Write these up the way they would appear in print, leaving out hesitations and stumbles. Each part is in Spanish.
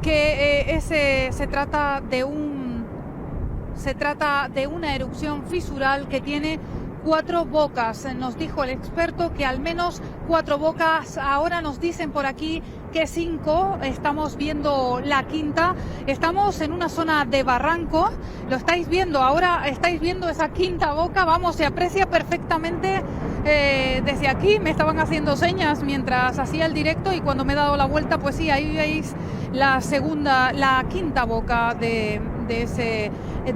que se trata de una erupción fisural que tiene 4 bocas. Nos dijo el experto que al menos 4 bocas. Ahora nos dicen por aquí que 5. Estamos viendo la quinta. Estamos en una zona de barranco. Lo estáis viendo. Ahora estáis viendo esa quinta boca. Vamos, se aprecia perfectamente desde aquí. Me estaban haciendo señas mientras hacía el directo y cuando me he dado la vuelta, pues sí, ahí veis la quinta boca de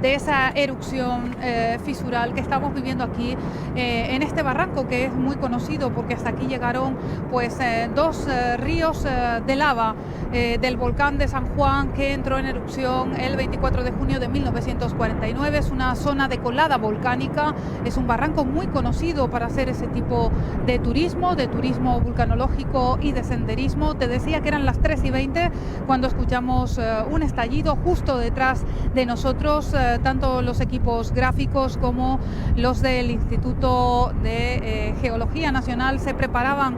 esa erupción fisural que estamos viviendo aquí en este barranco, que es muy conocido porque hasta aquí llegaron pues 2 ríos de lava del volcán de San Juan, que entró en erupción el 24 de junio de 1949. Es una zona de colada volcánica, es un barranco muy conocido para hacer ese tipo de turismo vulcanológico y de senderismo. Te decía que eran las 3:20 cuando escuchamos un estallido justo detrás de nosotros. Tanto los equipos gráficos como los del Instituto de Geología Nacional se preparaban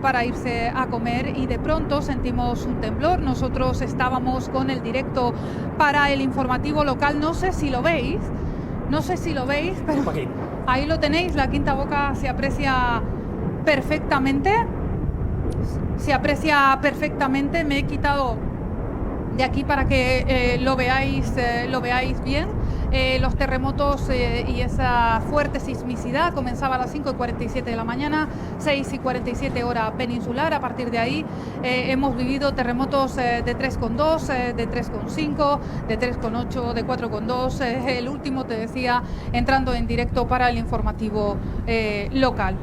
para irse a comer y de pronto sentimos un temblor. Nosotros estábamos con el directo para el informativo local. No sé si lo veis, pero ahí lo tenéis. La quinta boca se aprecia perfectamente. Me he quitado de aquí para que lo veáis bien. Los terremotos y esa fuerte sismicidad comenzaba a las 5:47 de la mañana, 6:47 hora peninsular. A partir de ahí hemos vivido terremotos de 3,2, de 3,5, de 3,8, de 4,2. El último, te decía, entrando en directo para el informativo local.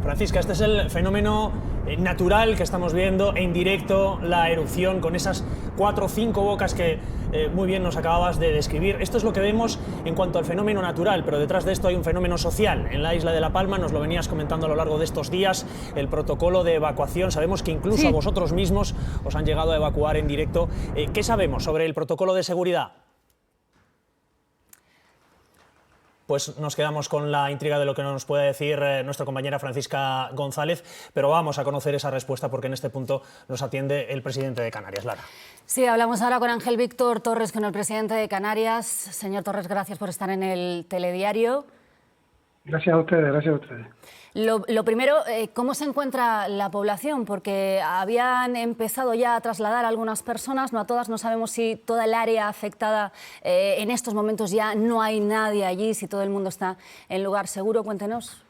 Francisca, este es el fenómeno natural que estamos viendo en directo, la erupción con esas 4 o 5 bocas que muy bien nos acababas de describir. Esto es lo que vemos en cuanto al fenómeno natural, pero detrás de esto hay un fenómeno social. En la isla de La Palma, nos lo venías comentando a lo largo de estos días, el protocolo de evacuación. Sabemos que incluso a vosotros mismos os han llegado a evacuar en directo. ¿Qué sabemos sobre el protocolo de seguridad? Pues nos quedamos con la intriga de lo que nos puede decir nuestra compañera Francisca González, pero vamos a conocer esa respuesta porque en este punto nos atiende el presidente de Canarias. Lara. Sí, hablamos ahora con Ángel Víctor Torres, con el presidente de Canarias. Señor Torres, gracias por estar en el telediario. Gracias a ustedes. Lo primero, ¿cómo se encuentra la población? Porque habían empezado ya a trasladar a algunas personas, no a todas, no sabemos si toda el área afectada en estos momentos ya no hay nadie allí, si todo el mundo está en lugar seguro. Cuéntenos.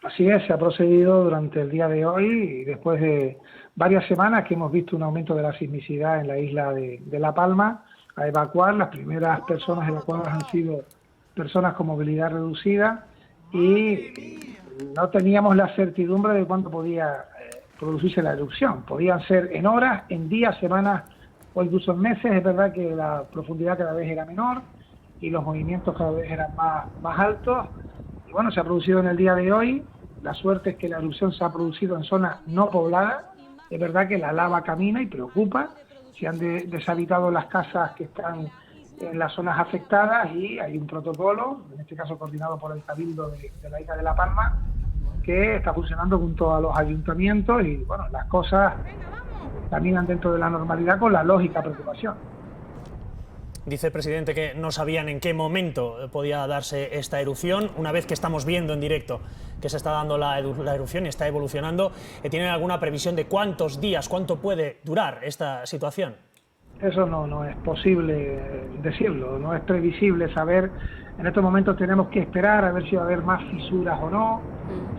Así es, se ha procedido durante el día de hoy y después de varias semanas que hemos visto un aumento de la sismicidad en la isla de La Palma, a evacuar. Las primeras personas evacuadas han sido personas con movilidad reducida y no teníamos la certidumbre de cuándo podía producirse la erupción. Podían ser en horas, en días, semanas o incluso en meses. Es verdad que la profundidad cada vez era menor y los movimientos cada vez eran más altos. Y bueno, se ha producido en el día de hoy. La suerte es que la erupción se ha producido en zonas no pobladas. Es verdad que la lava camina y preocupa. Se han deshabitado las casas que están en las zonas afectadas y hay un protocolo, en este caso coordinado por el Cabildo de la isla de La Palma, que está funcionando junto a los ayuntamientos y bueno, las cosas caminan dentro de la normalidad con la lógica preocupación. Dice el presidente que no sabían en qué momento podía darse esta erupción. Una vez que estamos viendo en directo que se está dando la erupción y está evolucionando, ¿tienen alguna previsión de cuántos días, cuánto puede durar esta situación? Eso no es posible decirlo, no es previsible saber. En estos momentos tenemos que esperar a ver si va a haber más fisuras o no,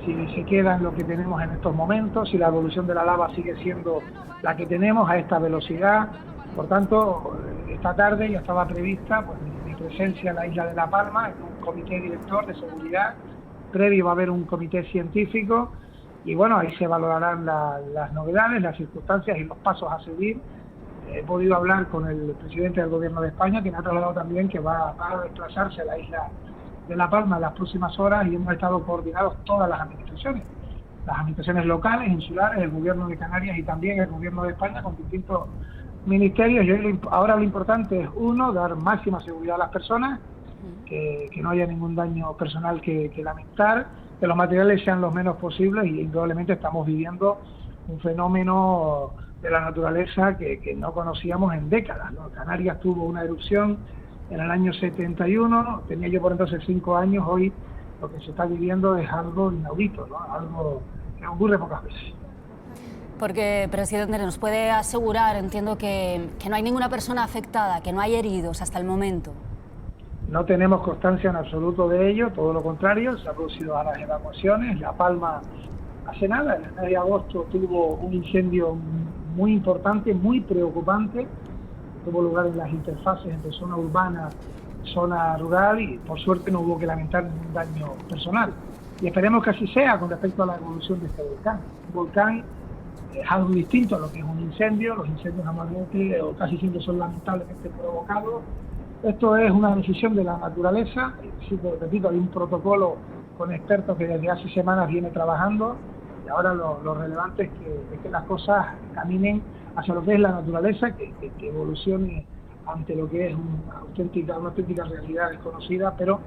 si se queda en lo que tenemos en estos momentos, si la evolución de la lava sigue siendo la que tenemos a esta velocidad. Por tanto, esta tarde ya estaba prevista pues, mi presencia en la isla de La Palma, en un comité director de seguridad. Previo va a haber un comité científico y bueno, ahí se valorarán las novedades, las circunstancias y los pasos a seguir. He podido hablar con el presidente del Gobierno de España, que me ha trasladado también que va a desplazarse a la isla de La Palma en las próximas horas y hemos estado coordinados todas las administraciones locales, insulares, el Gobierno de Canarias y también el Gobierno de España con distintos ministerios. Y ahora lo importante es, uno, dar máxima seguridad a las personas, que no haya ningún daño personal que lamentar, que los materiales sean los menos posibles y indudablemente estamos viviendo un fenómeno la naturaleza que no conocíamos en décadas, ¿no? Canarias tuvo una erupción en el año 71, tenía yo por entonces 5 años, hoy lo que se está viviendo es algo inaudito, ¿no? Algo que ocurre pocas veces. Porque, presidente, nos puede asegurar, entiendo que no hay ninguna persona afectada, que no hay heridos hasta el momento. No tenemos constancia en absoluto de ello, todo lo contrario, se han producido las evacuaciones. La Palma hace nada, en el mes de agosto tuvo un incendio muy importante, muy preocupante, tuvo lugar en las interfaces entre zona urbana y zona rural y por suerte no hubo que lamentar ningún daño personal. Y esperemos que así sea con respecto a la evolución de este volcán. Un volcán es algo distinto a lo que es un incendio. Los incendios normalmente o casi siempre son lamentablemente provocados. Esto es una decisión de la naturaleza. Repito, hay un protocolo con expertos que desde hace semanas viene trabajando y ahora lo relevante es que las cosas caminen hacia lo que es la naturaleza, que evolucione ante lo que es una auténtica realidad desconocida, pero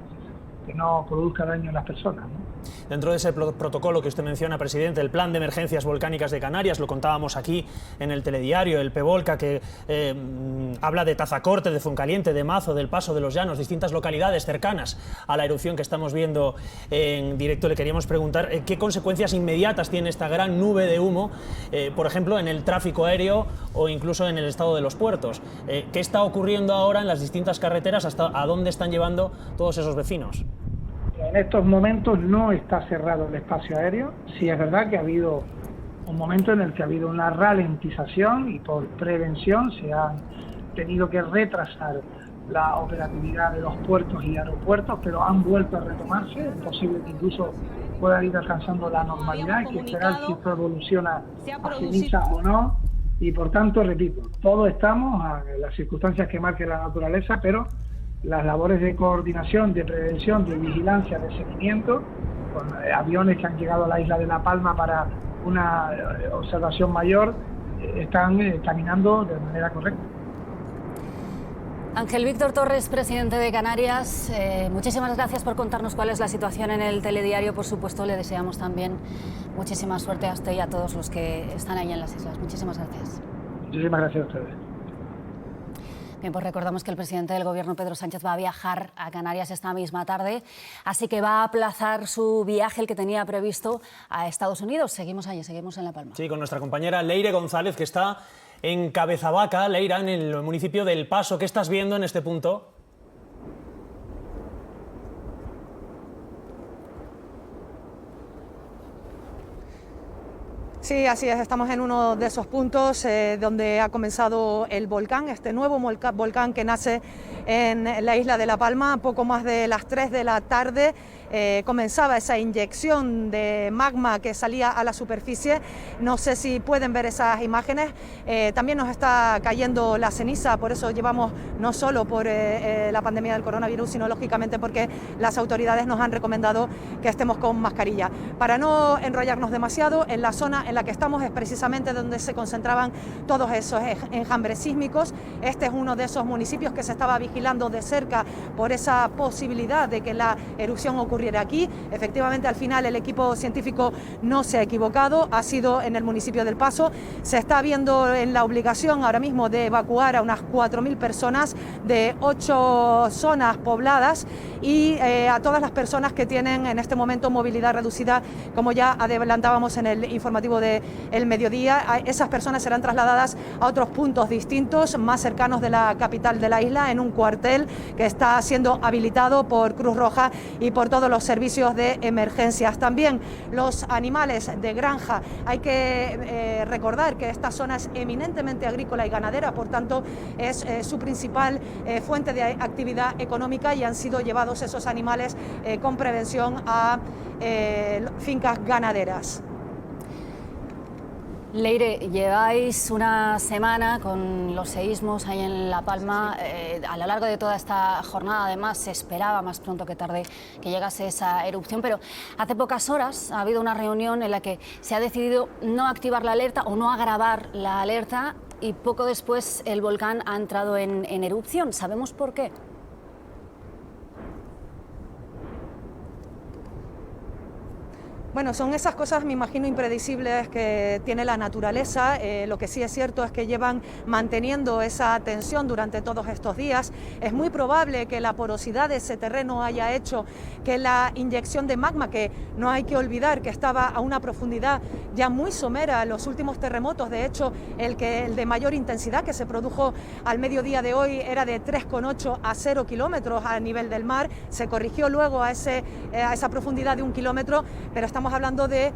que no produzca daño en las personas, ¿no? Dentro de ese protocolo que usted menciona, presidente, el Plan de Emergencias Volcánicas de Canarias, lo contábamos aquí en el telediario, el PEVOLCA, que habla de Tazacorte, de Fuencaliente, de Mazo, del Paso de los Llanos, distintas localidades cercanas a la erupción que estamos viendo en directo. Le queríamos preguntar qué consecuencias inmediatas tiene esta gran nube de humo, por ejemplo, en el tráfico aéreo o incluso en el estado de los puertos. ¿Qué está ocurriendo ahora en las distintas carreteras? ¿Hasta a dónde están llevando todos esos vecinos? En estos momentos no está cerrado el espacio aéreo. Sí es verdad que ha habido un momento en el que ha habido una ralentización y por prevención se han tenido que retrasar la operatividad de los puertos y aeropuertos, pero han vuelto a retomarse. Es posible que incluso puedan ir alcanzando la normalidad. Hay que esperar si esto evoluciona a ceniza o no. Y por tanto, repito, todos estamos a las circunstancias que marque la naturaleza, pero las labores de coordinación, de prevención, de vigilancia, de seguimiento, con aviones que han llegado a la isla de La Palma para una observación mayor, están caminando de manera correcta. Ángel Víctor Torres, presidente de Canarias, muchísimas gracias por contarnos cuál es la situación en el telediario. Por supuesto, le deseamos también muchísima suerte a usted y a todos los que están ahí en las islas. Muchísimas gracias. Muchísimas gracias a ustedes. Bien, pues recordamos que el presidente del Gobierno, Pedro Sánchez, va a viajar a Canarias esta misma tarde, así que va a aplazar su viaje, el que tenía previsto, a Estados Unidos. Seguimos allí, seguimos en La Palma. Sí, con nuestra compañera Leire González, que está en Cabezavaca. Leira, en el municipio del Paso. ¿Qué estás viendo en este punto? Sí, así es, estamos en uno de esos puntos donde ha comenzado el volcán, este nuevo volcán que nace en la isla de La Palma. Poco más de las 3 de la tarde comenzaba esa inyección de magma que salía a la superficie. No sé si pueden ver esas imágenes. También nos está cayendo la ceniza, por eso llevamos, no solo por la pandemia del coronavirus, sino lógicamente porque las autoridades nos han recomendado que estemos con mascarilla. Para no enrollarnos demasiado, en la zona en la que estamos es precisamente donde se concentraban todos esos enjambres sísmicos. Este es uno de esos municipios que se estaba vigilando de cerca por esa posibilidad de que la erupción ocurriera aquí. Efectivamente, al final el equipo científico no se ha equivocado, ha sido en el municipio del Paso. Se está viendo en la obligación ahora mismo de evacuar a unas 4.000 personas de 8 zonas pobladas y a todas las personas que tienen en este momento movilidad reducida, como ya adelantábamos en el informativo del mediodía. Esas personas serán trasladadas a otros puntos distintos, más cercanos de la capital de la isla, en un cuartel que está siendo habilitado por Cruz Roja y por todos los servicios de emergencias. También los animales de granja. Hay que recordar que esta zona es eminentemente agrícola y ganadera, por tanto es su principal fuente de actividad económica y han sido llevados esos animales con prevención a fincas ganaderas. Leire, lleváis una semana con los seísmos ahí en La Palma. A lo largo de toda esta jornada, además, se esperaba más pronto que tarde que llegase esa erupción, pero hace pocas horas ha habido una reunión en la que se ha decidido no activar la alerta o no agravar la alerta y poco después el volcán ha entrado en erupción. ¿Sabemos por qué? Bueno, son esas cosas, me imagino, impredecibles que tiene la naturaleza. Lo que sí es cierto es que llevan manteniendo esa tensión durante todos estos días. Es muy probable que la porosidad de ese terreno haya hecho que la inyección de magma, que no hay que olvidar que estaba a una profundidad ya muy somera, los últimos terremotos, de hecho, el de mayor intensidad que se produjo al mediodía de hoy era de 3,8 a 0 kilómetros a nivel del mar, se corrigió luego a esa profundidad de 1 kilómetro, pero estamos hablando de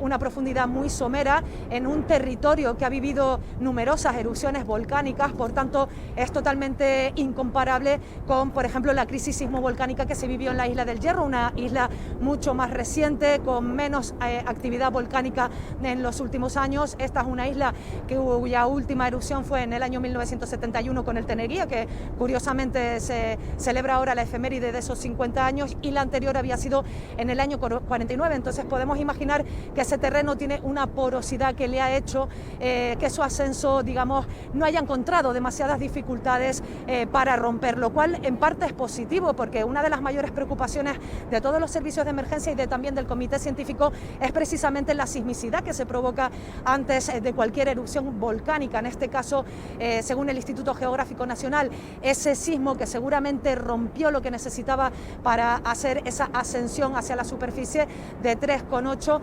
una profundidad muy somera en un territorio que ha vivido numerosas erupciones volcánicas, por tanto es totalmente incomparable con, por ejemplo, la crisis sismovolcánica que se vivió en la isla del Hierro, una isla mucho más reciente, con menos actividad volcánica en los últimos años. Esta es una isla cuya última erupción fue en el año 1971 con el Teneguía, que curiosamente se celebra ahora la efeméride de esos 50 años, y la anterior había sido en el año 49. Entonces podemos imaginar que ese terreno tiene una porosidad que le ha hecho que su ascenso, digamos, no haya encontrado demasiadas dificultades para romper, lo cual en parte es positivo, porque una de las mayores preocupaciones de todos los servicios de emergencia y también del comité científico es precisamente la sismicidad que se provoca antes de cualquier erupción volcánica. En este caso, según el Instituto Geográfico Nacional, ese sismo que seguramente rompió lo que necesitaba para hacer esa ascensión hacia la superficie de 3,8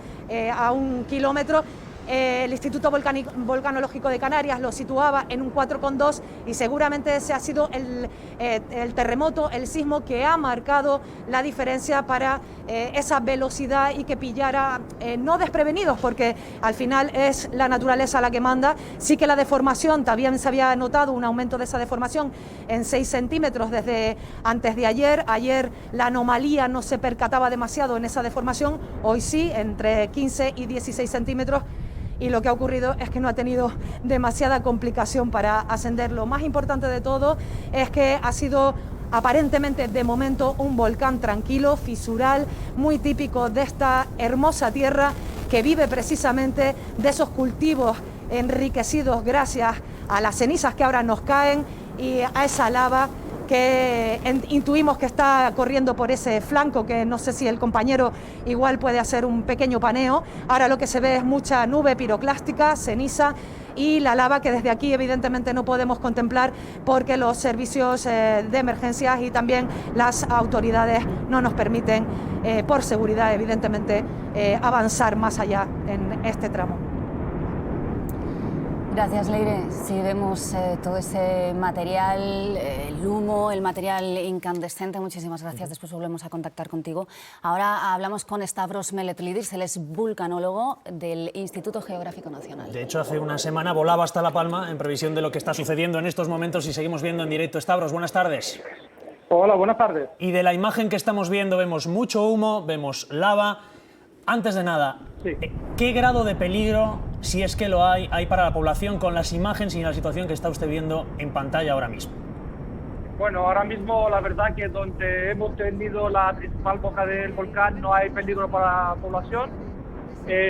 a 1 kilómetro. El Instituto Volcanológico de Canarias lo situaba en un 4,2 y seguramente ese ha sido el terremoto, el sismo que ha marcado la diferencia para esa velocidad y que pillara no desprevenidos, porque al final es la naturaleza la que manda. Sí que la deformación, también se había notado un aumento de esa deformación en 6 centímetros desde antes de ayer. Ayer la anomalía no se percataba demasiado en esa deformación, hoy sí, entre 15 y 16 centímetros. Y lo que ha ocurrido es que no ha tenido demasiada complicación para ascender. Lo más importante de todo es que ha sido aparentemente de momento un volcán tranquilo, fisural, muy típico de esta hermosa tierra que vive precisamente de esos cultivos enriquecidos gracias a las cenizas que ahora nos caen y a esa lava que intuimos que está corriendo por ese flanco, que no sé si el compañero igual puede hacer un pequeño paneo. Ahora lo que se ve es mucha nube piroclástica, ceniza y la lava, que desde aquí evidentemente no podemos contemplar porque los servicios de emergencias y también las autoridades no nos permiten, por seguridad evidentemente, avanzar más allá en este tramo. Gracias, Leire. Sí, vemos todo ese material, el humo, el material incandescente. Muchísimas gracias. Después volvemos a contactar contigo. Ahora hablamos con Stavros Meletlidis, él es vulcanólogo del Instituto Geográfico Nacional. De hecho, hace una semana volaba hasta La Palma en previsión de lo que está sucediendo en estos momentos y seguimos viendo en directo. Stavros, buenas tardes. Hola, buenas tardes. Y de la imagen que estamos viendo vemos mucho humo, vemos lava. Antes de nada, sí. ¿Qué grado de peligro, si es que lo hay para la población con las imágenes y la situación que está usted viendo en pantalla ahora mismo? Bueno, ahora mismo la verdad que donde hemos tenido la principal boca del volcán no hay peligro para la población.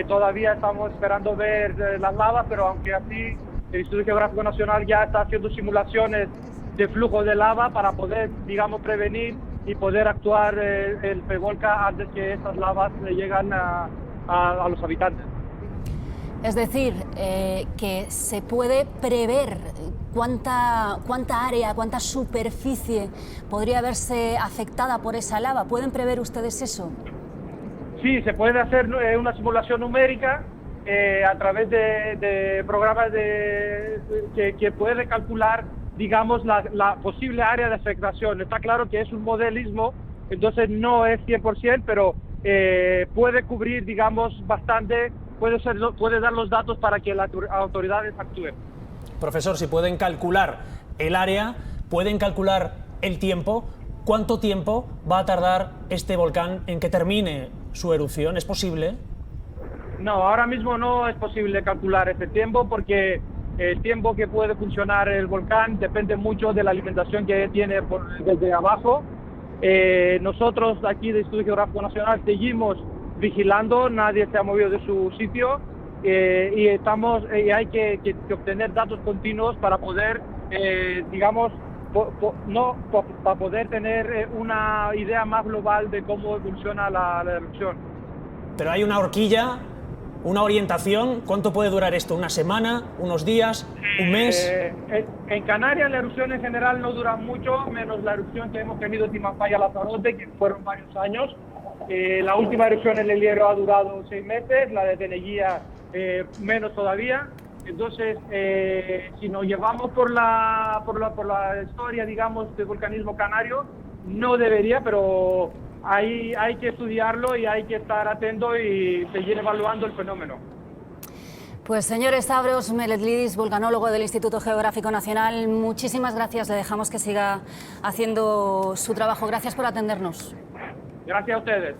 Todavía estamos esperando ver las lavas, pero aunque así el Instituto Geográfico Nacional ya está haciendo simulaciones de flujo de lava para poder, digamos, prevenir y poder actuar el prevolca antes que estas lavas llegan a los habitantes. Es decir, que se puede prever cuánta área, cuánta superficie podría verse afectada por esa lava. ¿Pueden prever ustedes eso? Sí, se puede hacer una simulación numérica a través de programas que puede calcular, digamos, la posible área de afectación. Está claro que es un modelismo, entonces no es 100%, pero puede cubrir, digamos, bastante, puede dar los datos para que las autoridades actúen. Profesor, si pueden calcular el área, pueden calcular el tiempo. ¿Cuánto tiempo va a tardar este volcán en que termine su erupción? ¿Es posible? No, ahora mismo no es posible calcular ese tiempo porque el tiempo que puede funcionar el volcán depende mucho de la alimentación que tiene desde abajo. Nosotros aquí del Instituto Geográfico Nacional seguimos vigilando, nadie se ha movido de su sitio y hay que obtener datos continuos para poder, digamos, para poder tener una idea más global de cómo funciona la erupción. pero hay una horquilla, una orientación. ¿Cuánto puede durar esto? ¿Una semana? ¿Unos días? ¿Un mes? En Canarias la erupción en general no dura mucho, menos la erupción que hemos tenido en Timafaya-Lanzarote, que fueron varios años. La última erupción en el Hierro ha durado 6 meses, la de Teneguía menos todavía. Entonces, si nos llevamos por la historia, digamos, del volcanismo canario, no debería, pero hay que estudiarlo y hay que estar atento y seguir evaluando el fenómeno. Pues señor Stavros Meletlidis, volcanólogo del Instituto Geográfico Nacional, muchísimas gracias. Le dejamos que siga haciendo su trabajo. Gracias por atendernos. Gracias a ustedes.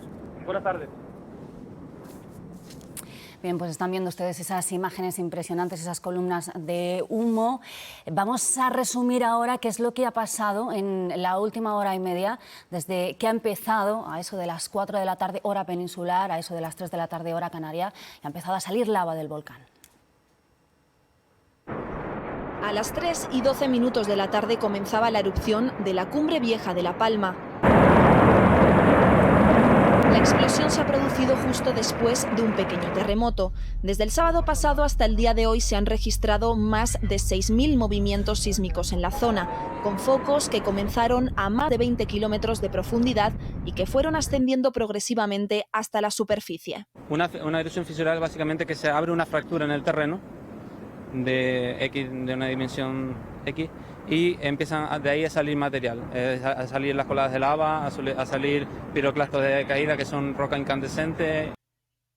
Buenas tardes. Bien, pues están viendo ustedes esas imágenes impresionantes, esas columnas de humo. Vamos a resumir ahora qué es lo que ha pasado en la última hora y media, desde que ha empezado a eso de las 4 de la tarde, hora peninsular, a eso de las 3 de la tarde, hora canaria, y ha empezado a salir lava del volcán. A las 3:12 de la tarde comenzaba la erupción de la Cumbre Vieja de La Palma. La explosión se ha producido justo después de un pequeño terremoto. Desde el sábado pasado hasta el día de hoy se han registrado más de 6.000 movimientos sísmicos en la zona, con focos que comenzaron a más de 20 kilómetros de profundidad y que fueron ascendiendo progresivamente hasta la superficie. Una erupción fisural básicamente que se abre una fractura en el terreno de una dimensión X y empiezan de ahí a salir material, a salir las coladas de lava, a salir piroclastos de caída que son roca incandescente.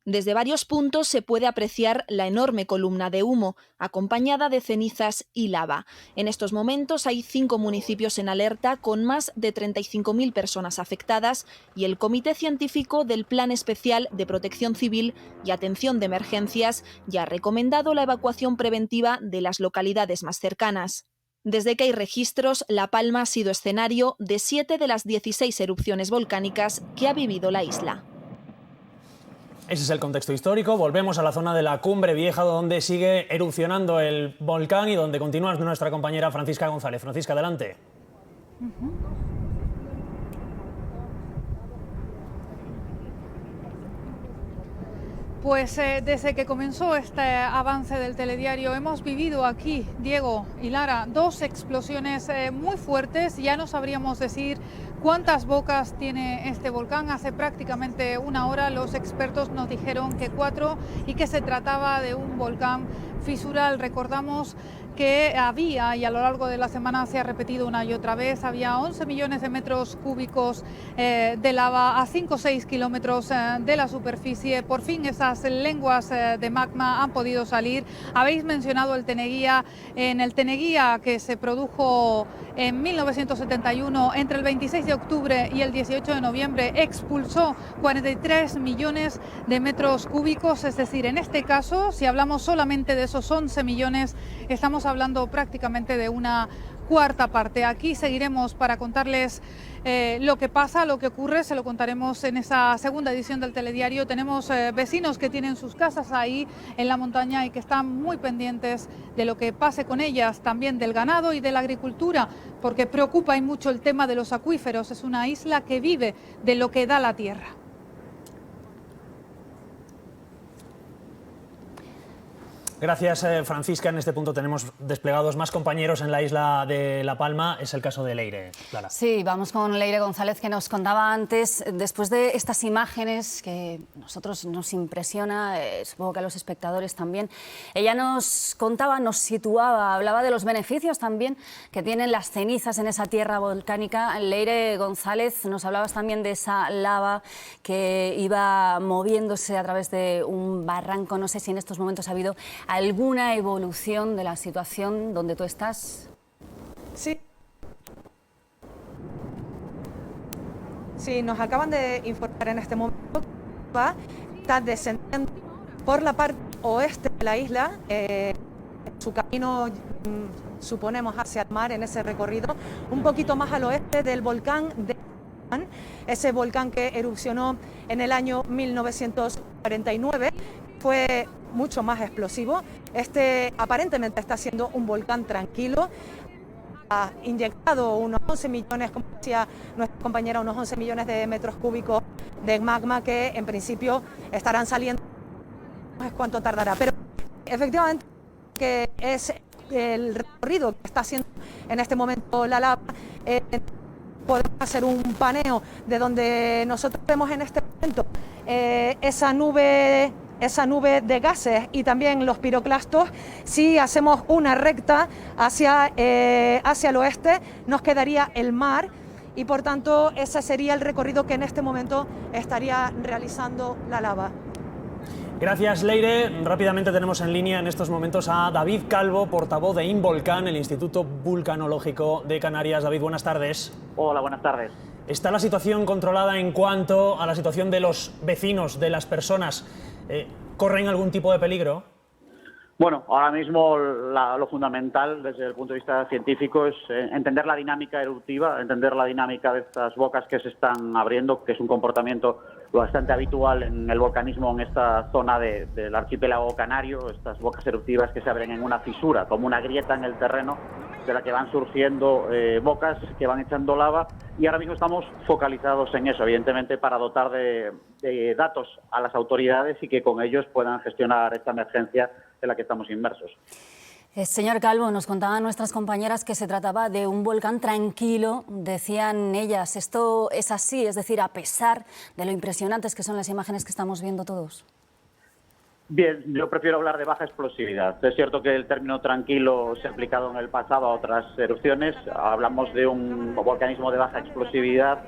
Desde varios puntos se puede apreciar la enorme columna de humo, acompañada de cenizas y lava. En estos momentos hay 5 municipios en alerta con más de 35.000 personas afectadas y el Comité Científico del Plan Especial de Protección Civil y Atención de Emergencias ya ha recomendado la evacuación preventiva de las localidades más cercanas. Desde que hay registros, La Palma ha sido escenario de 7 de las 16 erupciones volcánicas que ha vivido la isla. Ese es el contexto histórico. Volvemos a la zona de la Cumbre Vieja, donde sigue erupcionando el volcán y donde continúa nuestra compañera Francisca González. Francisca, adelante. Pues desde que comenzó este avance del telediario hemos vivido aquí, Diego y Lara, 2 explosiones muy fuertes. Ya no sabríamos decir cuántas bocas tiene este volcán. Hace prácticamente una hora los expertos nos dijeron que 4 y que se trataba de un volcán fisural. Recordamos que había, y a lo largo de la semana se ha repetido una y otra vez, había 11 millones de metros cúbicos de lava a 5 o 6 kilómetros de la superficie. Por fin esas lenguas de magma han podido salir. Habéis mencionado el Teneguía. En el Teneguía, que se produjo en 1971, entre el 26 de octubre y el 18 de noviembre, expulsó 43 millones de metros cúbicos. Es decir, en este caso, si hablamos solamente de esos 11 millones, estamos hablando prácticamente de una cuarta parte. Aquí seguiremos para contarles lo que pasa, lo que ocurre. Se lo contaremos en esa segunda edición del telediario. Tenemos vecinos que tienen sus casas ahí en la montaña y que están muy pendientes de lo que pase con ellas, también del ganado y de la agricultura, porque preocupa y mucho el tema de los acuíferos. Es una isla que vive de lo que da la tierra. Gracias, Francisca. En este punto tenemos desplegados más compañeros en la isla de La Palma. Es el caso de Leire, Clara. Sí, vamos con Leire González, que nos contaba antes, después de estas imágenes que a nosotros nos impresiona, supongo que a los espectadores también. Ella nos contaba, nos situaba, hablaba de los beneficios también que tienen las cenizas en esa tierra volcánica. Leire González, nos hablabas también de esa lava que iba moviéndose a través de un barranco. No sé si en estos momentos ha habido alguna evolución de la situación donde tú estás. Sí. Sí, nos acaban de informar en este momento que está descendiendo por la parte oeste de la isla, su camino, suponemos, hacia el mar en ese recorrido, un poquito más al oeste del volcán de ese volcán que erupcionó en el año 1949. Fue mucho más explosivo. Este aparentemente está siendo un volcán tranquilo. inyectado unos 11 millones, como decía nuestra compañera, unos 11 millones de metros cúbicos de magma que en principio estarán saliendo. No es cuánto tardará, pero efectivamente que es el recorrido que está haciendo en este momento la lava. Podemos hacer un paneo de donde nosotros vemos en este momento esa nube de gases y también los piroclastos. Si hacemos una recta hacia el oeste, nos quedaría el mar y por tanto ese sería el recorrido que en este momento estaría realizando la lava. Gracias, Leire. Rápidamente tenemos en línea en estos momentos a David Calvo, portavoz de Involcan, el Instituto Vulcanológico de Canarias. David, buenas tardes. Hola, buenas tardes. ¿Está la situación controlada en cuanto a la situación de los vecinos, de las personas? ¿Corren algún tipo de peligro? Bueno, ahora mismo lo fundamental desde el punto de vista científico es entender la dinámica eruptiva, entender la dinámica de estas bocas que se están abriendo, que es un comportamiento bastante habitual en el volcanismo en esta zona del archipiélago canario, estas bocas eruptivas que se abren en una fisura, como una grieta en el terreno, de la que van surgiendo bocas que van echando lava, y ahora mismo estamos focalizados en eso, evidentemente para dotar de datos a las autoridades y que con ellos puedan gestionar esta emergencia en la que estamos inmersos. Señor Calvo, nos contaban nuestras compañeras que se trataba de un volcán tranquilo, decían ellas. ¿Esto es así? Es decir, a pesar de lo impresionantes que son las imágenes que estamos viendo todos. Bien, yo prefiero hablar de baja explosividad. Es cierto que el término tranquilo se ha aplicado en el pasado a otras erupciones. Hablamos de un volcanismo de baja explosividad.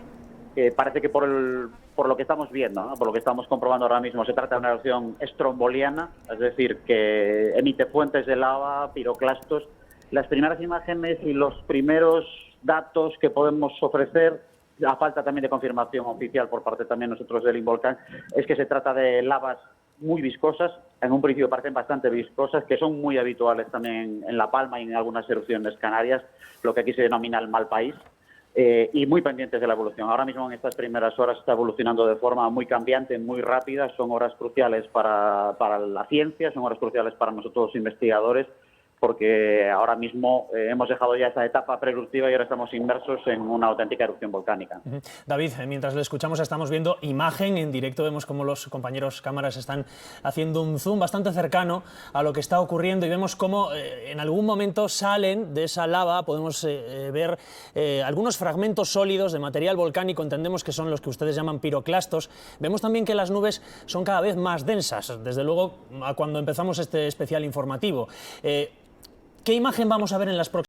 Parece que por lo que estamos viendo, ¿no? Por lo que estamos comprobando ahora mismo, se trata de una erupción estromboliana, es decir, que emite fuentes de lava, piroclastos. Las primeras imágenes y los primeros datos que podemos ofrecer, a falta también de confirmación oficial por parte también nosotros del Involcan, es que se trata de lavas muy viscosas, en un principio parecen bastante viscosas, que son muy habituales también en La Palma y en algunas erupciones canarias, lo que aquí se denomina el mal país. Y muy pendientes de la evolución. Ahora mismo en estas primeras horas está evolucionando de forma muy cambiante, muy rápida. Son horas cruciales para la ciencia, son horas cruciales para nosotros los investigadores, porque ahora mismo hemos dejado ya esa etapa preeruptiva y ahora estamos inmersos en una auténtica erupción volcánica. David, mientras le escuchamos estamos viendo imagen en directo, vemos cómo los compañeros cámaras están haciendo un zoom bastante cercano a lo que está ocurriendo y vemos cómo en algún momento salen de esa lava, podemos ver algunos fragmentos sólidos de material volcánico, entendemos que son los que ustedes llaman piroclastos. Vemos también que las nubes son cada vez más densas, desde luego a cuando empezamos este especial informativo. ¿Qué imagen vamos a ver en las próximas?